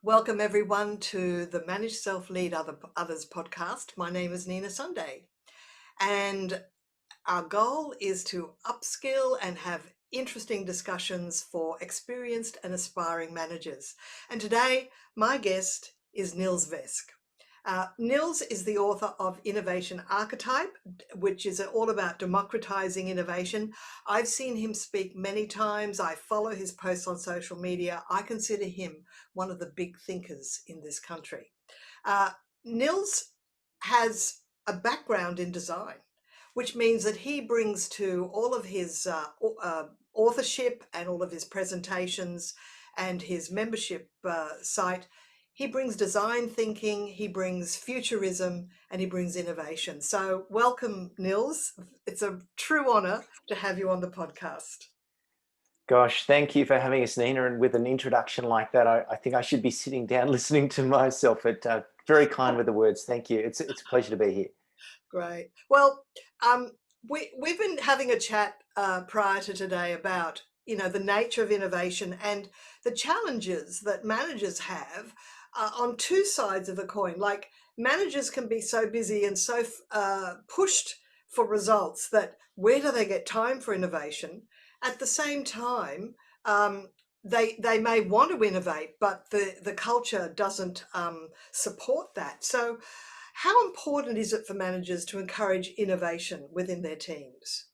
Welcome everyone to the Manage Self Lead Others podcast. My name is Nina Sunday, and our goal is to upskill and have interesting discussions for experienced and aspiring managers. And today, my guest is Nils Vesk. Nils is the author of Innovation Archetype, which is all about democratizing innovation. I've seen him speak many times. I follow his posts on social media. I consider him one of the big thinkers in this country. Nils has a background in design, which means that he brings to all of his authorship and all of his presentations and his membership site, he brings design thinking, he brings futurism, and he brings innovation. So welcome, Nils. It's a true honor to have you on the podcast. Gosh, thank you for having us, Nina. And with an introduction like that, I think I should be sitting down listening to myself. But very kind with the words. Thank you. It's a pleasure to be here. Great. Well, we've been having a chat prior to today about the nature of innovation and the challenges that managers have on two sides of the coin. Like, managers can be so busy and so pushed for results that where do they get time for innovation? At the same time, they may want to innovate, but the culture doesn't support that. So how important is it for managers to encourage innovation within their teams?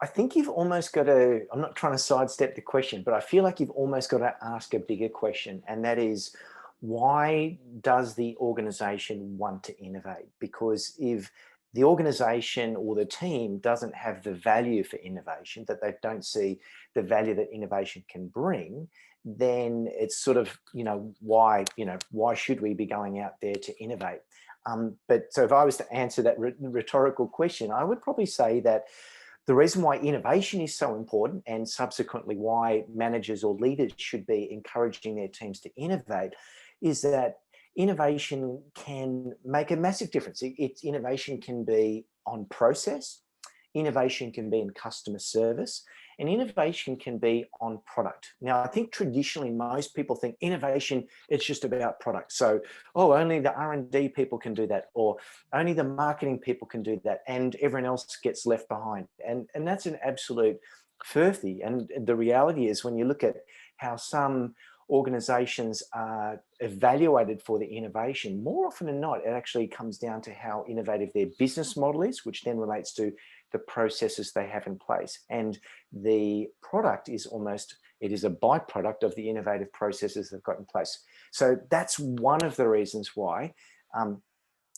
I think you've almost got to, I'm not trying to sidestep the question, but I feel like you've almost got to ask a bigger question. And that is, why does the organization want to innovate? Because if the organization or the team doesn't have the value for innovation, that they don't see the value that innovation can bring, then it's sort of, why should we be going out there to innovate? But so if I was to answer that rhetorical question, I would probably say that the reason why innovation is so important, and subsequently why managers or leaders should be encouraging their teams to innovate, is that innovation can make a massive difference. Innovation can be on process, innovation can be in customer service, and innovation can be on product. Now, I think traditionally most people think innovation, it's just about product. So, only the R&D people can do that, or only the marketing people can do that, and everyone else gets left behind. And that's an absolute furphy. And the reality is, when you look at how some organizations are evaluated for the innovation, more often than not, it actually comes down to how innovative their business model is, which then relates to the processes they have in place. And the product is it is a byproduct of the innovative processes they've got in place. So that's one of the reasons why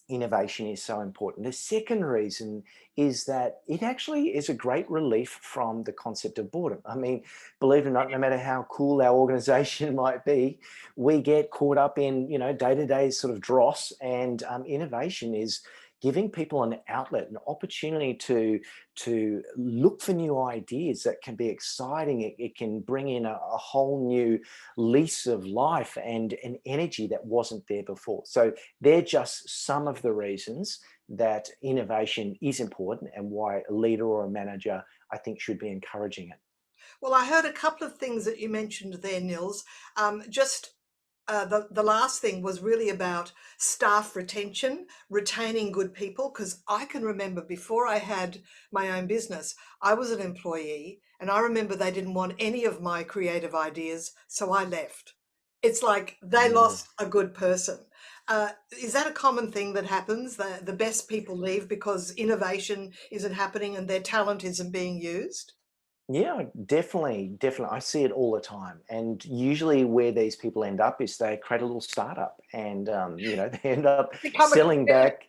innovation is so important. The second reason is that it actually is a great relief from the concept of boredom. I mean, believe it or not, no matter how cool our organization might be, we get caught up in, day-to-day sort of dross, and innovation is giving people an outlet, an opportunity to look for new ideas that can be exciting. It can bring in a whole new lease of life and an energy that wasn't there before. So they're just some of the reasons that innovation is important, and why a leader or a manager, I think, should be encouraging it. Well, I heard a couple of things that you mentioned there, Nils. The last thing was really about staff retention, retaining good people, because I can remember before I had my own business, I was an employee, and I remember they didn't want any of my creative ideas, so I left. It's like they lost a good person. Is that a common thing that happens? The best people leave because innovation isn't happening and their talent isn't being used? Yeah, definitely. I see it all the time. And usually where these people end up is they create a little startup, and, they end up Become a selling back.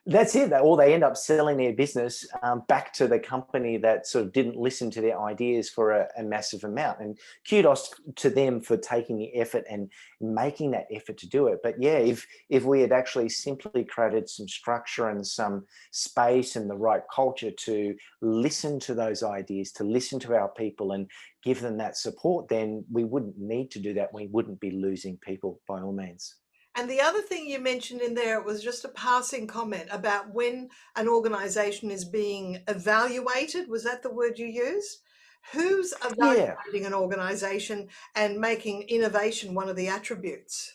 That's it. Or they end up selling their business back to the company that sort of didn't listen to their ideas for a massive amount. And kudos to them for taking the effort and making that effort to do it. But yeah, if we had actually simply created some structure and some space and the right culture to listen to those ideas, to listen to our people and give them that support, then we wouldn't need to do that. We wouldn't be losing people by all means. And the other thing you mentioned in there, it was just a passing comment about when an organization is being evaluated. Was that the word you used? Who's Yeah. evaluating an organization and making innovation one of the attributes?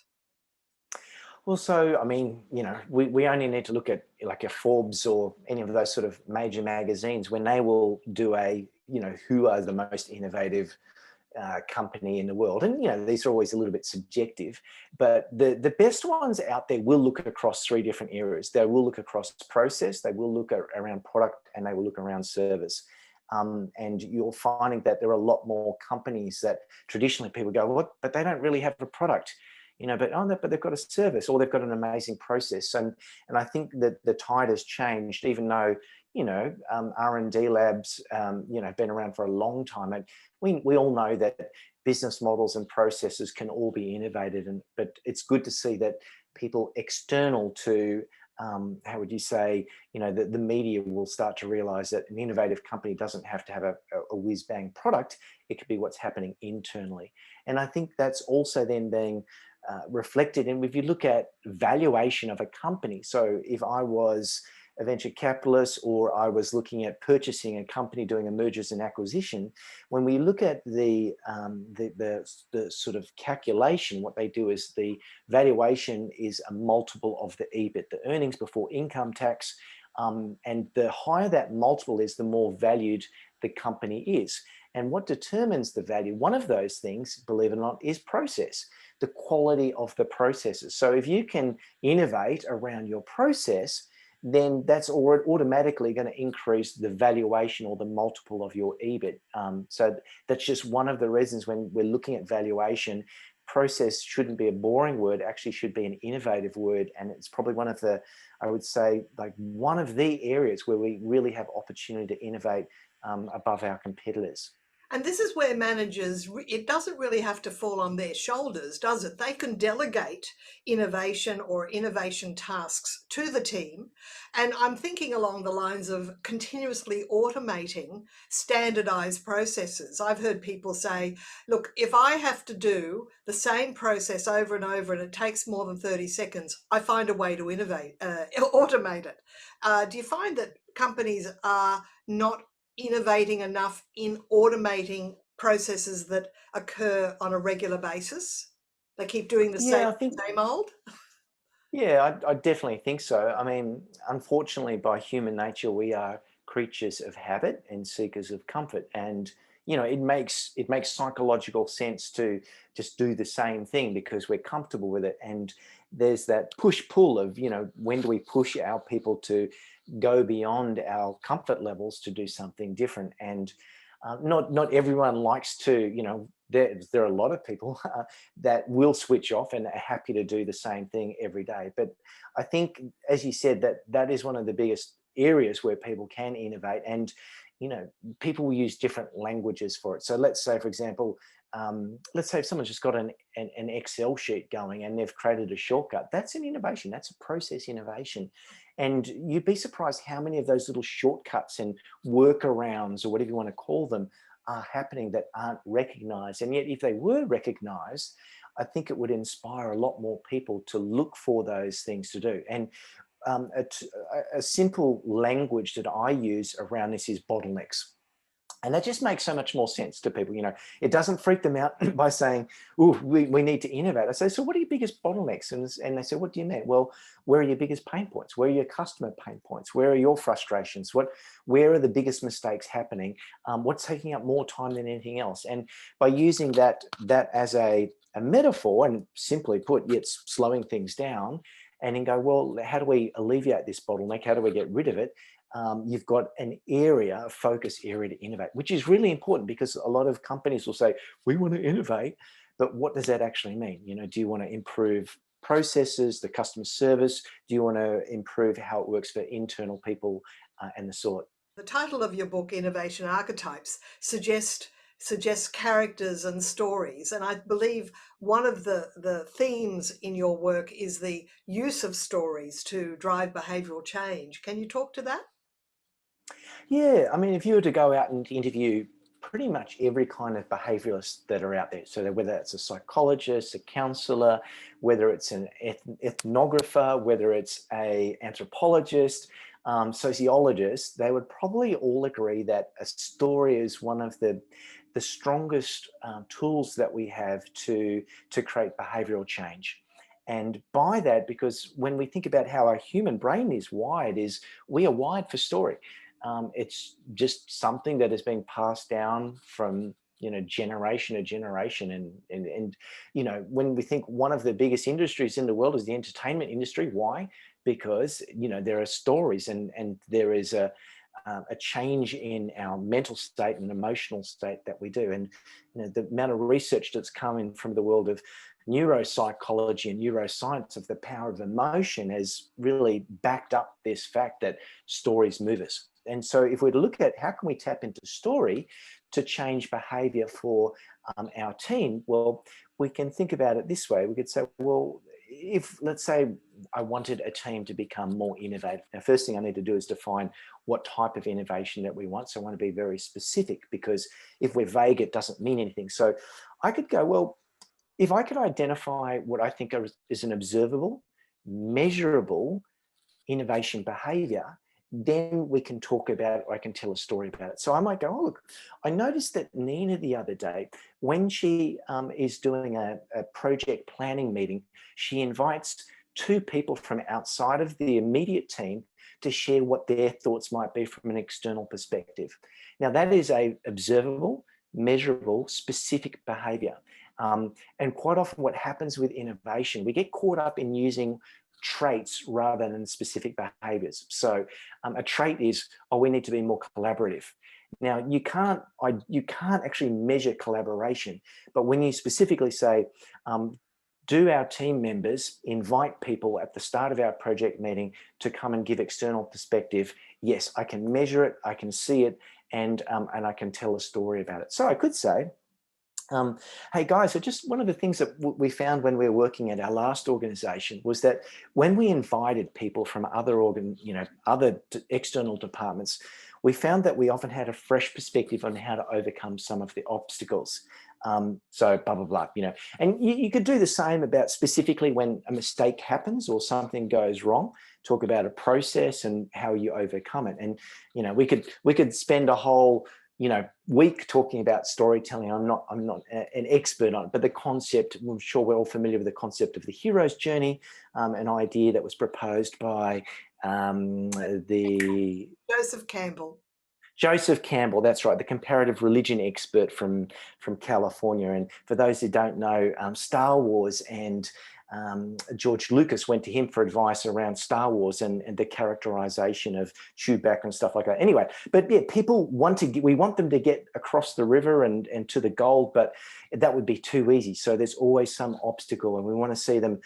Well, so, I mean, we only need to look at like a Forbes or any of those sort of major magazines when they will do who are the most innovative company in the world. And, these are always a little bit subjective, but the best ones out there will look across three different areas. They will look across process, they will look around product, and they will look around service. And you're finding that there are a lot more companies that traditionally people go, what, but they don't really have a product. But they've got a service or they've got an amazing process. And I think that the tide has changed, even though, R&D labs, been around for a long time. And we all know that business models and processes can all be innovated. But it's good to see that people external to, how would you say, the media will start to realize that an innovative company doesn't have to have a whiz-bang product. It could be what's happening internally. And I think that's also then being reflected in, if you look at valuation of a company. So if I was a venture capitalist or I was looking at purchasing a company doing a mergers and acquisition, when we look at the sort of calculation, what they do is the valuation is a multiple of the EBIT, the earnings before income tax. And the higher that multiple is, the more valued the company is. And what determines the value, one of those things, believe it or not, is process, the quality of the processes. So if you can innovate around your process, then that's automatically going to increase the valuation or the multiple of your EBIT. So that's just one of the reasons when we're looking at valuation, process shouldn't be a boring word, actually should be an innovative word. And it's probably one of the, I would say, like one of the areas where we really have opportunity to innovate above our competitors. And this is where managers, it doesn't really have to fall on their shoulders, does it? They can delegate innovation or innovation tasks to the team. And I'm thinking along the lines of continuously automating standardized processes. I've heard people say, look, if I have to do the same process over and over and it takes more than 30 seconds, I find a way to automate it. Do you find that companies are not innovating enough in automating processes that occur on a regular basis? They keep doing the Yeah, I think same old. Yeah, I definitely think so. I mean, unfortunately, by human nature, we are creatures of habit and seekers of comfort. And it makes psychological sense to just do the same thing because we're comfortable with it. And there's that push pull of when do we push our people to go beyond our comfort levels to do something different? And not everyone likes to. There are a lot of people that will switch off and are happy to do the same thing every day. But I think, as you said, that is one of the biggest areas where people can innovate. And people will use different languages for it. So let's say, for example, let's say if someone's just got an Excel sheet going and they've created a shortcut. That's an innovation. That's a process innovation. And you'd be surprised how many of those little shortcuts and workarounds, or whatever you want to call them, are happening that aren't recognized. And yet, if they were recognized, I think it would inspire a lot more people to look for those things to do. And a simple language that I use around this is bottlenecks. And that just makes so much more sense to people. It doesn't freak them out by saying, oh, we need to innovate. I say, so what are your biggest bottlenecks? And they say, what do you mean? Well, where are your biggest pain points? Where are your customer pain points? Where are your frustrations? Where are the biggest mistakes happening? What's taking up more time than anything else? And by using that as a metaphor, and simply put, it's slowing things down, and then go, well, how do we alleviate this bottleneck? How do we get rid of it? You've got a focus area to innovate, which is really important because a lot of companies will say, we want to innovate, but what does that actually mean? Do you want to improve processes, the customer service? Do you want to improve how it works for internal people and the sort? The title of your book, Innovation Archetypes, suggests characters and stories. And I believe one of the themes in your work is the use of stories to drive behavioral change. Can you talk to that? Yeah, I mean, if you were to go out and interview pretty much every kind of behavioralist that are out there. So that whether it's a psychologist, a counselor, whether it's an ethnographer, whether it's a anthropologist, sociologist, they would probably all agree that a story is one of the strongest tools that we have to create behavioral change. And by that, because when we think about how our human brain is wired, is we are wired for story. It's just something that is being passed down from generation to generation. And when we think one of the biggest industries in the world is the entertainment industry, why? Because there are stories, and there is a change in our mental state and emotional state that we do. And the amount of research that's coming from the world of neuropsychology and neuroscience of the power of emotion has really backed up this fact that stories move us. And so if we're to look at how can we tap into story to change behavior for our team, well, we can think about it this way. We could say, well, if let's say I wanted a team to become more innovative. Now, first thing I need to do is define what type of innovation that we want. So I want to be very specific, because if we're vague, it doesn't mean anything. So I could go, well, if I could identify what I think is an observable, measurable innovation behavior, then we can talk about it, or I can tell a story about it. So I might go, oh, look, I noticed that Nina the other day, when she is doing a project planning meeting, she invites two people from outside of the immediate team to share what their thoughts might be from an external perspective. Now, that is a observable, measurable, specific behavior. And quite often what happens with innovation, we get caught up in using traits rather than specific behaviors. So a trait is, oh, we need to be more collaborative. Now, you can't actually measure collaboration, but when you specifically say, do our team members invite people at the start of our project meeting to come and give external perspective? Yes, I can measure it, I can see it, and I can tell a story about it. So I could say, hey guys, so just one of the things that we found when we were working at our last organization was that when we invited people from other external departments, we found that we often had a fresh perspective on how to overcome some of the obstacles. So blah, blah, blah, and you could do the same about specifically when a mistake happens or something goes wrong, talk about a process and how you overcome it. And, we could spend a whole week talking about storytelling. I'm not an expert on it, but the concept, I'm sure we're all familiar with the concept of the hero's journey, an idea that was proposed by the Joseph Campbell, that's right, the comparative religion expert from California. And for those who don't know, Star Wars and George Lucas went to him for advice around Star Wars and the characterization of Chewbacca and stuff like that. Anyway, but yeah, people we want them to get across the river and to the goal, but that would be too easy. So there's always some obstacle, and we want to see them,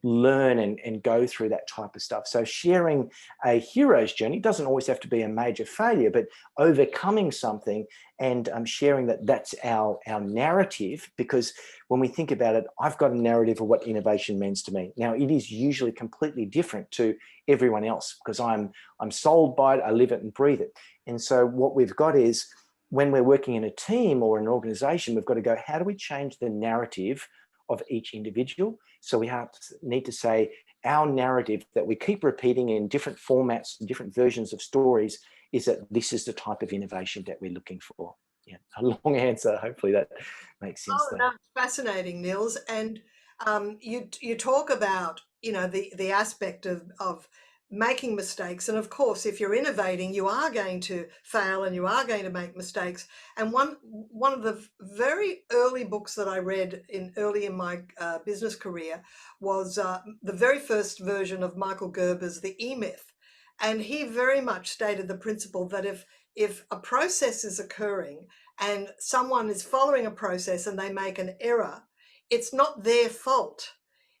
learn and go through that type of stuff. So sharing a hero's journey doesn't always have to be a major failure, but overcoming something and sharing that's our narrative. Because when we think about it, I've got a narrative of what innovation means to me. Now, it is usually completely different to everyone else, because I'm sold by it, I live it and breathe it. And so what we've got is, when we're working in a team or an organization, we've got to go, how do we change the narrative of each individual? So we need to say our narrative that we keep repeating in different formats, different versions of stories, is that this is the type of innovation that we're looking for. Yeah, a long answer. Hopefully that makes sense. Oh, no, fascinating, Nils. And you talk about the aspect of making mistakes, and of course, if you're innovating, you are going to fail and you are going to make mistakes. And one of the very early books that I read early in my business career was the very first version of Michael Gerber's The E-Myth, and he very much stated the principle that if a process is occurring and someone is following a process and they make an error, it's not their fault.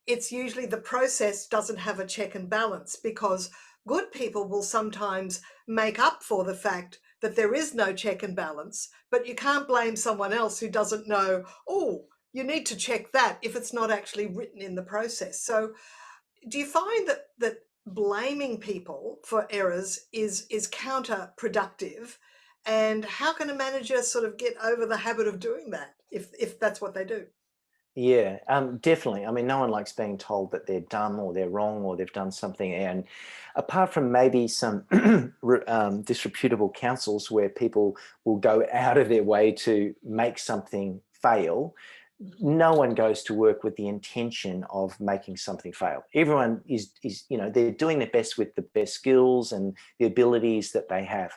It's usually the process doesn't have a check and balance, because good people will sometimes make up for the fact that there is no check and balance, but you can't blame someone else who doesn't know, oh, you need to check that, if it's not actually written in the process. So do you find that blaming people for errors is counterproductive? And how can a manager sort of get over the habit of doing that if that's what they do? Yeah, definitely. I mean, no one likes being told that they're dumb or they're wrong or they've done something. And apart from maybe some disreputable councils where people will go out of their way to make something fail, no one goes to work with the intention of making something fail. Everyone is, they're doing their best with the best skills and the abilities that they have.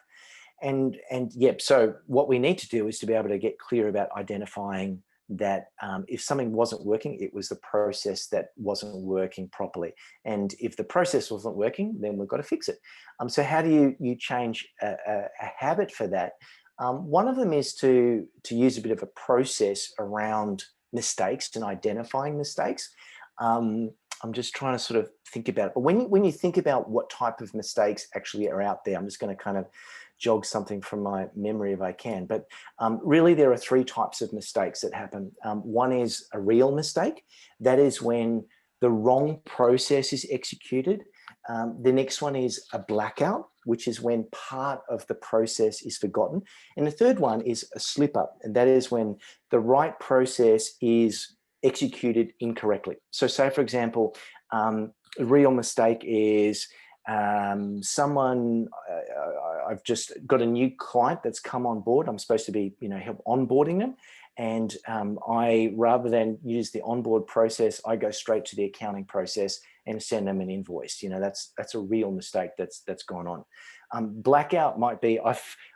And yep, so what we need to do is to be able to get clear about identifying that if something wasn't working, it was the process that wasn't working properly. And if the process wasn't working, then we've got to fix it. So how do you change a habit for that? One of them is to use a bit of a process around mistakes and identifying mistakes. I'm just trying to sort of think about it. But when you think about what type of mistakes actually are out there, I'm just going to kind of jog something from my memory if I can. But really, there are three types of mistakes that happen. One is a real mistake. That is when the wrong process is executed. The next one is a blackout, which is when part of the process is forgotten. And the third one is a slip up. And that is when the right process is executed incorrectly. So say, for example, a real mistake is I've just got a new client that's come on board. I'm supposed to be, help onboarding them. And I, rather than use the onboard process, I go straight to the accounting process and send them an invoice. That's a real mistake that's gone on. Blackout might be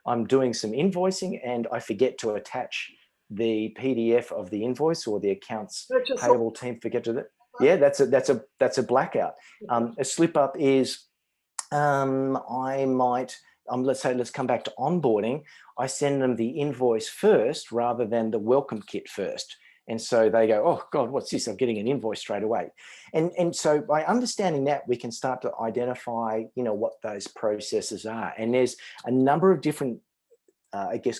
I'm doing some invoicing and I forget to attach the PDF of the invoice, or the accounts payable team forget to that. Yeah, that's a blackout. A slip up is let's come back to onboarding. I send them the invoice first rather than the welcome kit first. And so they go, oh God, what's this? I'm getting an invoice straight away. And so by understanding that, we can start to identify, what those processes are. And there's a number of different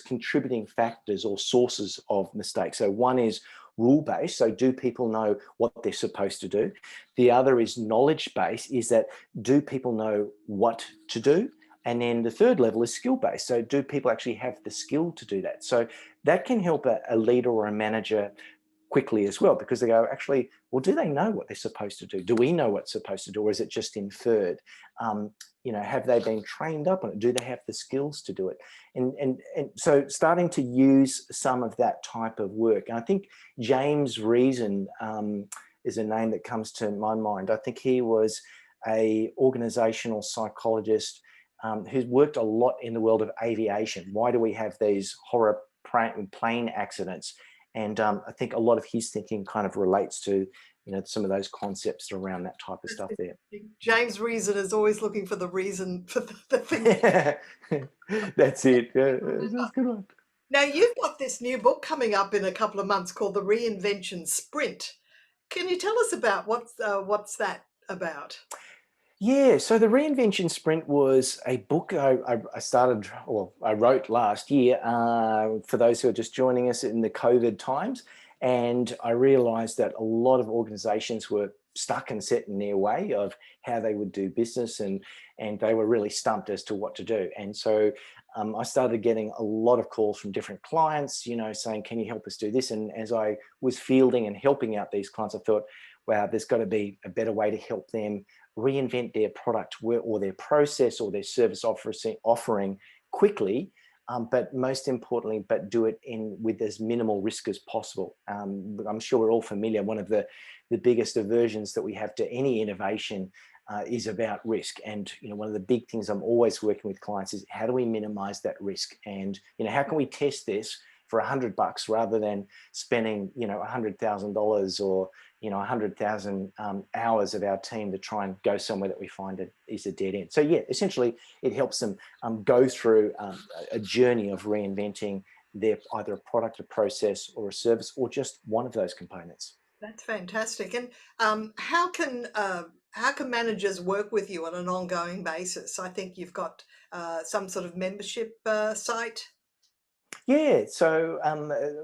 contributing factors or sources of mistakes. So one is rule-based. So do people know what they're supposed to do? The other is knowledge-based, is that do people know what to do? And then the third level is skill-based. So do people actually have the skill to do that? So that can help a leader or a manager quickly as well, because they go, actually, well, do they know what they're supposed to do? Do we know what's supposed to do, or is it just inferred? Have they been trained up on it? Do they have the skills to do it? And so starting to use some of that type of work. And I think James Reason is a name that comes to my mind. I think he was a organizational psychologist who's worked a lot in the world of aviation. Why do we have these horror plane accidents? And I think a lot of his thinking kind of relates to, some of those concepts around that type of stuff there. James Reason is always looking for the reason for the thing. That's it. That's a good one. Now, you've got this new book coming up in a couple of months called The Reinvention Sprint. Can you tell us about what's that about? Yeah, so the Reinvention Sprint was a book I wrote last year for those who are just joining us in the COVID times. And I realized that a lot of organizations were stuck and set in their way of how they would do business, and they were really stumped as to what to do. And so I started getting a lot of calls from different clients, saying, can you help us do this? And as I was fielding and helping out these clients, I thought, wow, there's got to be a better way to help them reinvent their product or their process or their service offering quickly, but most importantly, do it with as minimal risk as possible. I'm sure we're all familiar. One of the biggest aversions that we have to any innovation is about risk. And one of the big things I'm always working with clients is, how do we minimize that risk? And how can we test this for $100 rather than spending $100,000 or 100,000 hours of our team to try and go somewhere that we find is a dead end. So yeah, essentially it helps them go through a journey of reinventing their either a product, a process, or a service, or just one of those components. That's fantastic. And how can managers work with you on an ongoing basis? I think you've got some sort of membership site. Yeah, so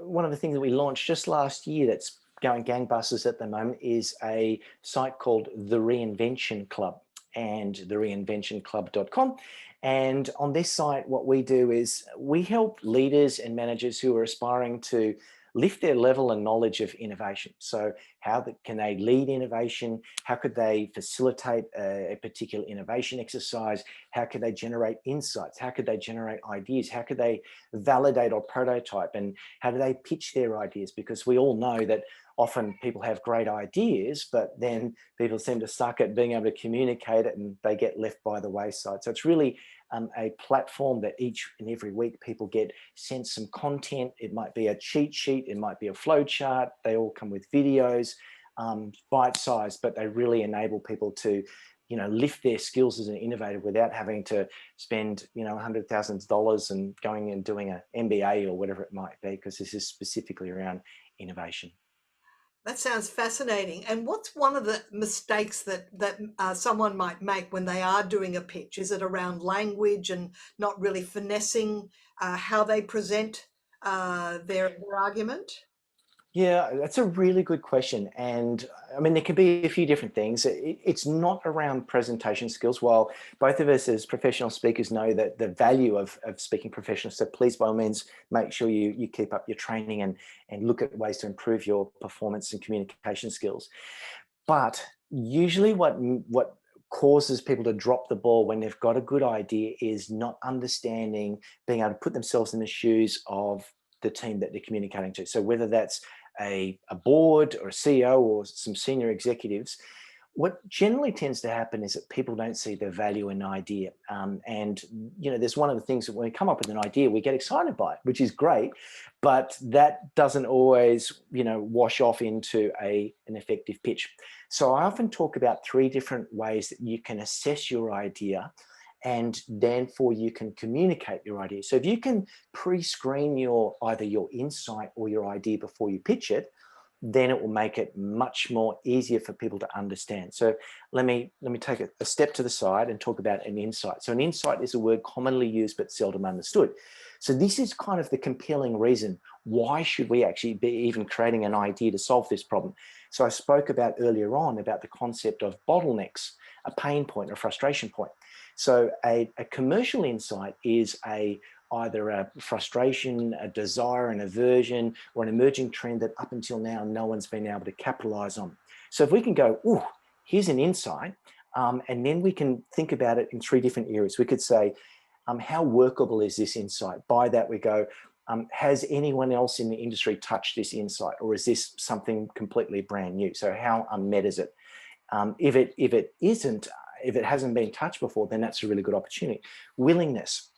one of the things that we launched just last year that's going gangbusters at the moment is a site called the Reinvention Club, and thereinventionclub.com. And on this site, what we do is we help leaders and managers who are aspiring to lift their level and knowledge of innovation. So how can they lead innovation? How could they facilitate a particular innovation exercise? How could they generate insights? How could they generate ideas? How could they validate or prototype? And how do they pitch their ideas? Because we all know that often people have great ideas, but then people seem to suck at being able to communicate it and they get left by the wayside. So it's really a platform that each and every week people get sent some content. It might be a cheat sheet, it might be a flow chart. They all come with videos, bite-sized, but they really enable people to lift their skills as an innovator without having to spend, $100,000 and going and doing an MBA or whatever it might be, because this is specifically around innovation. That sounds fascinating. And what's one of the mistakes that someone might make when they are doing a pitch? Is it around language and not really finessing how they present their argument? Yeah, that's a really good question. And I mean, there can be a few different things. It's not around presentation skills. While both of us as professional speakers know that the value of speaking professionally, so please, by all means, make sure you keep up your training and look at ways to improve your performance and communication skills. But usually what causes people to drop the ball when they've got a good idea is not understanding, being able to put themselves in the shoes of the team that they're communicating to. So whether that's a board or a CEO or some senior executives, what generally tends to happen is that people don't see the value in an idea. And there's one of the things that when we come up with an idea, we get excited by it, which is great, but that doesn't always, wash off into an effective pitch. So I often talk about 3 different ways that you can assess your idea, and therefore you can communicate your idea. So if you can pre-screen either your insight or your idea before you pitch it, then it will make it much more easier for people to understand. So let me take a step to the side and talk about an insight. So an insight is a word commonly used but seldom understood. So this is kind of the compelling reason why should we actually be even creating an idea to solve this problem. So I spoke about earlier on about the concept of bottlenecks, a pain point or frustration point. So a commercial insight is either a frustration, a desire, an aversion, or an emerging trend that up until now no one's been able to capitalize on. So if we can go, ooh, here's an insight, and then we can think about it in 3 different areas. We could say, how workable is this insight? By that we go, has anyone else in the industry touched this insight, or is this something completely brand new? So how unmet is it? If it isn't, if it hasn't been touched before, then that's a really good opportunity. Willingness.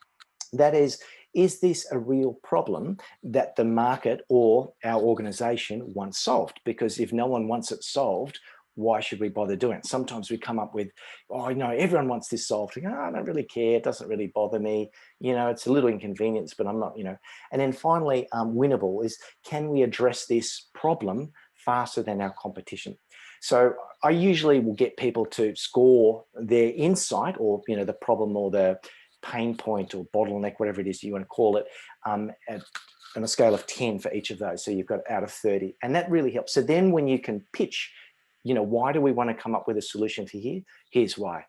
That is this a real problem that the market or our organization wants solved? Because if no one wants it solved, why should we bother doing it? Sometimes we come up with, everyone wants this solved. I don't really care. It doesn't really bother me. It's a little inconvenience, but I'm not, And then finally, winnable is, can we address this problem faster than our competition? So I usually will get people to score their insight or, the problem or the pain point or bottleneck, whatever it is you want to call it, on a scale of 10 for each of those. So you've got out of 30, and that really helps. So then when you can pitch, why do we want to come up with a solution for here? Here's why.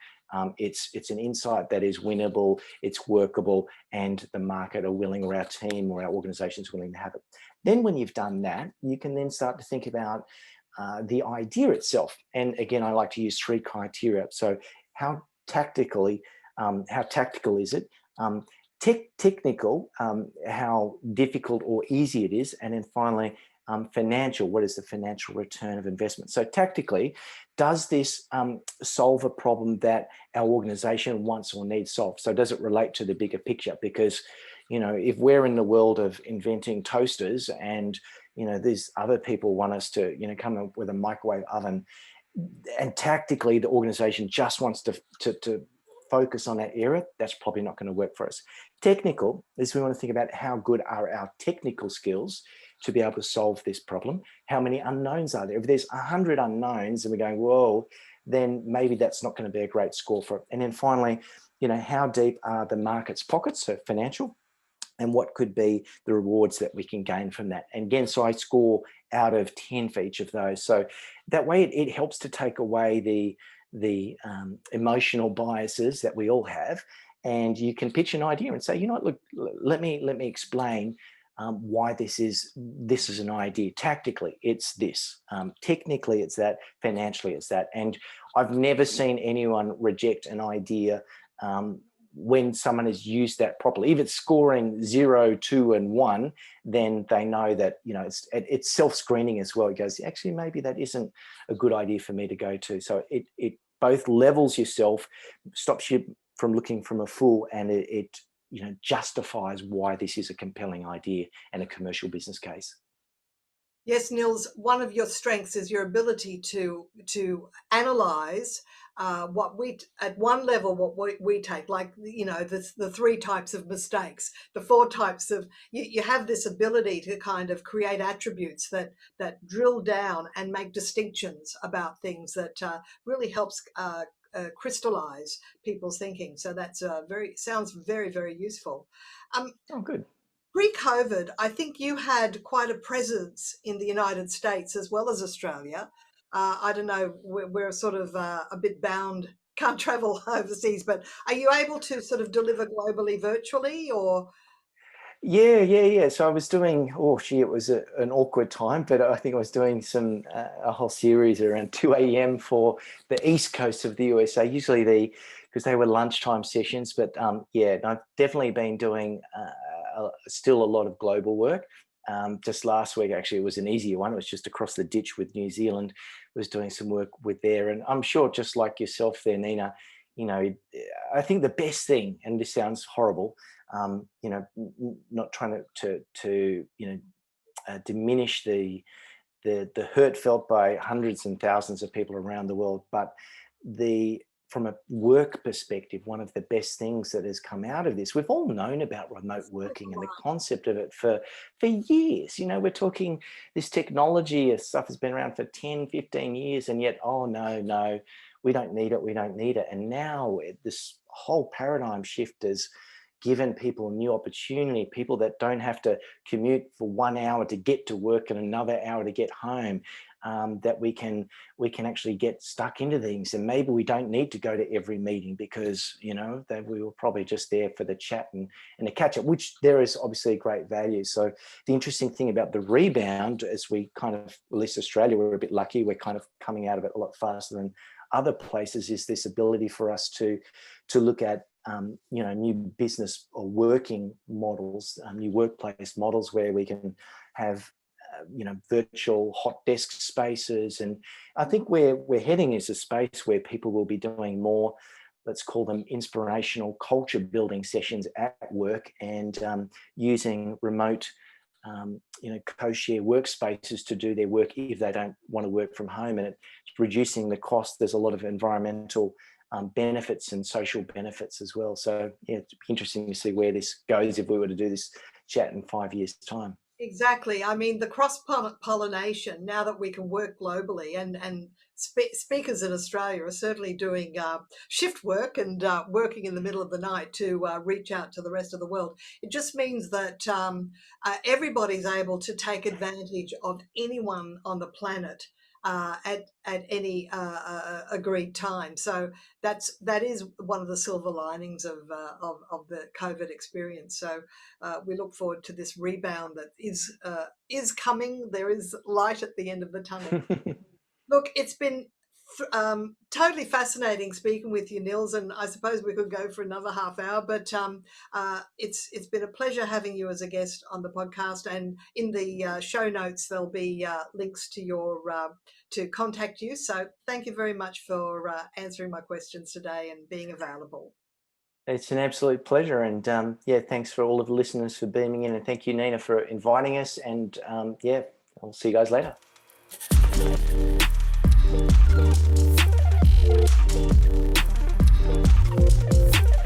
It's an insight that is winnable, it's workable, and the market are willing, or our team or our organization is willing to have it. Then when you've done that, you can then start to think about the idea itself. And again, I like to use 3 criteria. So how tactical is it? Technical, how difficult or easy it is. And then finally, financial, what is the financial return of investment? So tactically, does this solve a problem that our organization wants or needs solved? So does it relate to the bigger picture? Because, if we're in the world of inventing toasters and, these other people want us to, come up with a microwave oven, and tactically the organization just wants to focus on that area, that's probably not going to work for us. Technical is, we want to think about how good are our technical skills to be able to solve this problem. How many unknowns are there? If there's 100 unknowns and we're going, whoa, then maybe that's not going to be a great score for it. And then finally, how deep are the market's pockets, so financial, and what could be the rewards that we can gain from that. And again, so I score out of 10 for each of those. So that way it helps to take away the emotional biases that we all have, and you can pitch an idea and say, you know what, look, let me explain why this is an idea. Tactically, it's this. Technically, it's that. Financially, it's that. And I've never seen anyone reject an idea when someone has used that properly. If it's scoring 0, 2, and 1, then they know that, you know, it's self-screening as well. It goes, actually, maybe that isn't a good idea for me to go to. So it both levels yourself, stops you from looking from a fool, and it you know, justifies why this is a compelling idea and a commercial business case. Yes, Nils, one of your strengths is your ability to analyze what we, at one level, what we take, like, you know, the 3 types of mistakes, the 4 types of, you have this ability to kind of create attributes that drill down and make distinctions about things that really helps crystallize people's thinking. So that's sounds very, very useful. Oh, good. Pre-COVID, I think you had quite a presence in the United States as well as Australia. I don't know, we're sort of a bit bound, can't travel overseas, but are you able to sort of deliver globally virtually, or? Yeah. So I was doing, oh gee, it was an awkward time, but I think I was doing a whole series around 2 a.m. for the East Coast of the USA, usually because they were lunchtime sessions. But yeah, I've definitely been doing still a lot of global work. Just last week, actually, it was an easier one. It was just across the ditch with New Zealand. Was doing some work with there. And I'm sure, just like yourself there, Nina, you know, I think the best thing, and this sounds horrible, you know, not trying to you know, diminish the hurt felt by hundreds and thousands of people around the world, but from a work perspective, one of the best things that has come out of this, we've all known about remote working and the concept of it for years. You know, we're talking, this technology stuff has been around for 10, 15 years, and yet, oh no, we don't need it. And now this whole paradigm shift has given people a new opportunity, people that don't have to commute for 1 hour to get to work and another hour to get home, that we can actually get stuck into things. And maybe we don't need to go to every meeting because, you know, that we were probably just there for the chat and the catch up, which there is obviously great value. So the interesting thing about the rebound, as we kind of, at least Australia, we're a bit lucky, we're kind of coming out of it a lot faster than other places, is this ability for us to look at you know, new business or working models, new workplace models where we can have you know, virtual hot desk spaces. And I think where we're heading is a space where people will be doing more, let's call them inspirational culture building sessions at work, and using remote you know, co-share workspaces to do their work if they don't want to work from home, and it's reducing the cost. There's a lot of environmental benefits and social benefits as well. So yeah, it's interesting to see where this goes if we were to do this chat in 5 years' time. Exactly. I mean, the cross-pollination, now that we can work globally, and speakers in Australia are certainly doing shift work and working in the middle of the night to reach out to the rest of the world. It just means that everybody's able to take advantage of anyone on the planet at any agreed time. So that is one of the silver linings of the COVID experience. So we look forward to this rebound that is coming. There is light at the end of the tunnel. Look, it's been totally fascinating speaking with you, Nils, and I suppose we could go for another half hour, but it's been a pleasure having you as a guest on the podcast. And in the show notes, there'll be links to your to contact you. So thank you very much for answering my questions today and being available. It's an absolute pleasure. And yeah, thanks for all of the listeners for beaming in. And thank you, Nina, for inviting us. And yeah, I'll see you guys later.